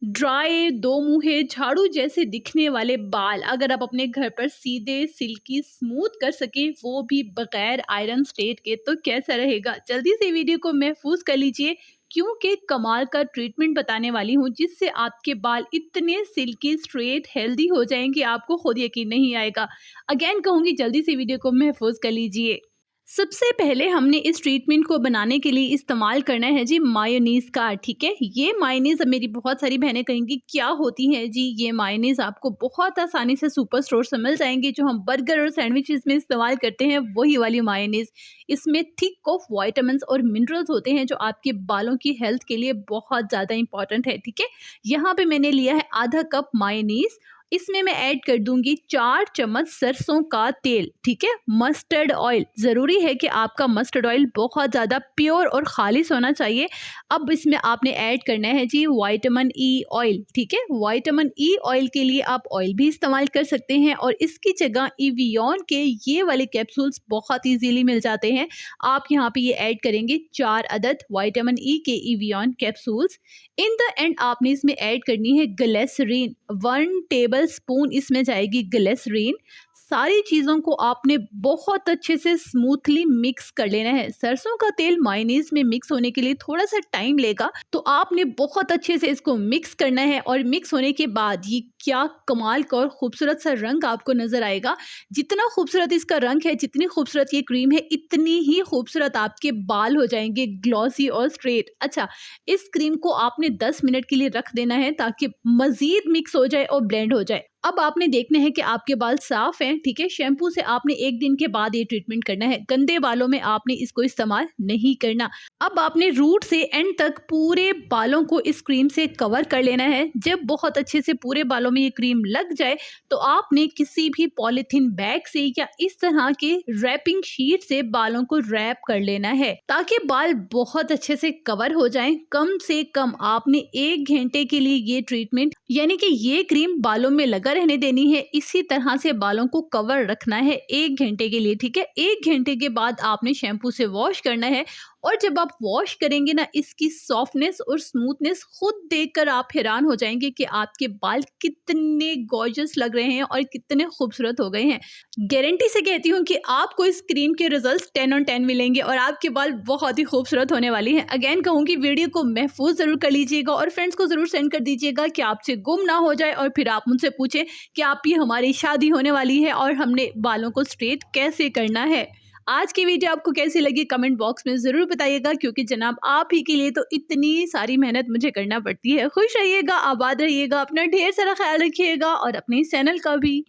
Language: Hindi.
ड्राई, दो मुँहे, झाड़ू जैसे दिखने वाले बाल अगर आप अपने घर पर सीधे, सिल्की, स्मूथ कर सकें, वो भी बगैर आयरन स्टेट के, तो कैसा रहेगा? जल्दी से वीडियो को महफूज कर लीजिए क्योंकि कमाल का ट्रीटमेंट बताने वाली हूँ जिससे आपके बाल इतने सिल्की, स्ट्रेट, हेल्दी हो जाएंगे आपको खुद यकीन नहीं आएगा। अगेन कहूँगी जल्दी से वीडियो को महफूज कर लीजिए। सबसे पहले हमने इस ट्रीटमेंट को बनाने के लिए इस्तेमाल करना है जी मायोनीज का। ठीक है, ये मायोनीज अब मेरी बहुत सारी बहनें कहेंगी क्या होती है जी। ये मायोनीज आपको बहुत आसानी से सुपर स्टोर से मिल जाएंगे, जो हम बर्गर और सैंडविचेस में इस्तेमाल करते हैं वही वाली मायोनीज। इसमें थिक ऑफ वाइटामिन और मिनरल्स होते हैं जो आपके बालों की हेल्थ के लिए बहुत ज़्यादा इंपॉर्टेंट है। ठीक है, यहाँ पे मैंने लिया है आधा कप मायोनीज। इसमें मैं ऐड कर दूंगी 4 चम्मच सरसों का तेल। ठीक है, मस्टर्ड ऑयल, ज़रूरी है कि आपका मस्टर्ड ऑयल बहुत ज़्यादा प्योर और खालिश होना चाहिए। अब इसमें आपने ऐड करना है जी विटामिन ई ऑयल। ठीक है, विटामिन ई ऑयल के लिए आप ऑयल भी इस्तेमाल कर सकते हैं और इसकी जगह इवियन के ये वाले कैप्सूल्स बहुत ईजीली मिल जाते हैं। आप यहाँ पे ये ऐड करेंगे 4 अदद विटामिन ई के इवियन कैप्सूल्स। इन द एंड आपने इसमें ऐड करनी है ग्लिसरीन, 1 टेबल स्पून इसमें जाएगी ग्लिसरीन। सारी चीज़ों को आपने बहुत अच्छे से स्मूथली मिक्स कर लेना है। सरसों का तेल मायोनीज में मिक्स होने के लिए थोड़ा सा टाइम लेगा, तो आपने बहुत अच्छे से इसको मिक्स करना है। और मिक्स होने के बाद ये क्या कमाल का और खूबसूरत सा रंग आपको नजर आएगा। जितना खूबसूरत इसका रंग है, जितनी खूबसूरत ये क्रीम है, इतनी ही खूबसूरत आपके बाल हो जाएंगे ग्लॉसी और स्ट्रेट। अच्छा, इस क्रीम को आपने 10 मिनट के लिए रख देना है ताकि मजीद मिक्स हो जाए और ब्लेंड हो जाए। अब आपने देखना है कि आपके बाल साफ हैं। ठीक है, शैम्पू से आपने 1 दिन के बाद ये ट्रीटमेंट करना है। गंदे बालों में आपने इसको इस्तेमाल नहीं करना। अब आपने रूट से एंड तक पूरे बालों को इस क्रीम से कवर कर लेना है। जब बहुत अच्छे से पूरे बालों में ये क्रीम लग जाए तो आपने किसी भी पॉलिथीन बैग से या इस तरह के रैपिंग शीट से बालों को रैप कर लेना है ताकि बाल बहुत अच्छे से कवर हो जाएं। कम से कम आपने 1 घंटे के लिए ये ट्रीटमेंट यानी कि ये क्रीम बालों में लगा रहने देनी है। इसी तरह से बालों को कवर रखना है 1 घंटे के लिए। ठीक है, 1 घंटे के बाद आपने शैम्पू से वॉश करना है और जब आप वॉश करेंगे ना, इसकी सॉफ्टनेस और स्मूथनेस खुद देखकर आप हैरान हो जाएंगे कि आपके बाल कितने गॉर्जियस लग रहे हैं और कितने खूबसूरत हो गए हैं। गारंटी से कहती हूँ कि आपको इस क्रीम के रिजल्ट्स 10 on 10 मिलेंगे और आपके बाल बहुत ही खूबसूरत होने वाली हैं। अगेन कहूँगी वीडियो को महफूज जरूर कर लीजिएगा और फ्रेंड्स को जरूर सेंड कर दीजिएगा कि आपसे गुम ना हो जाए और फिर आप मुझसे पूछें कि आप ये हमारी शादी होने वाली है और हमने बालों को स्ट्रेट कैसे करना है। आज की वीडियो आपको कैसी लगी कमेंट बॉक्स में ज़रूर बताइएगा, क्योंकि जनाब आप ही के लिए तो इतनी सारी मेहनत मुझे करना पड़ती है। खुश रहिएगा, आबाद रहिएगा, अपना ढेर सारा ख्याल रखिएगा और अपने चैनल का भी।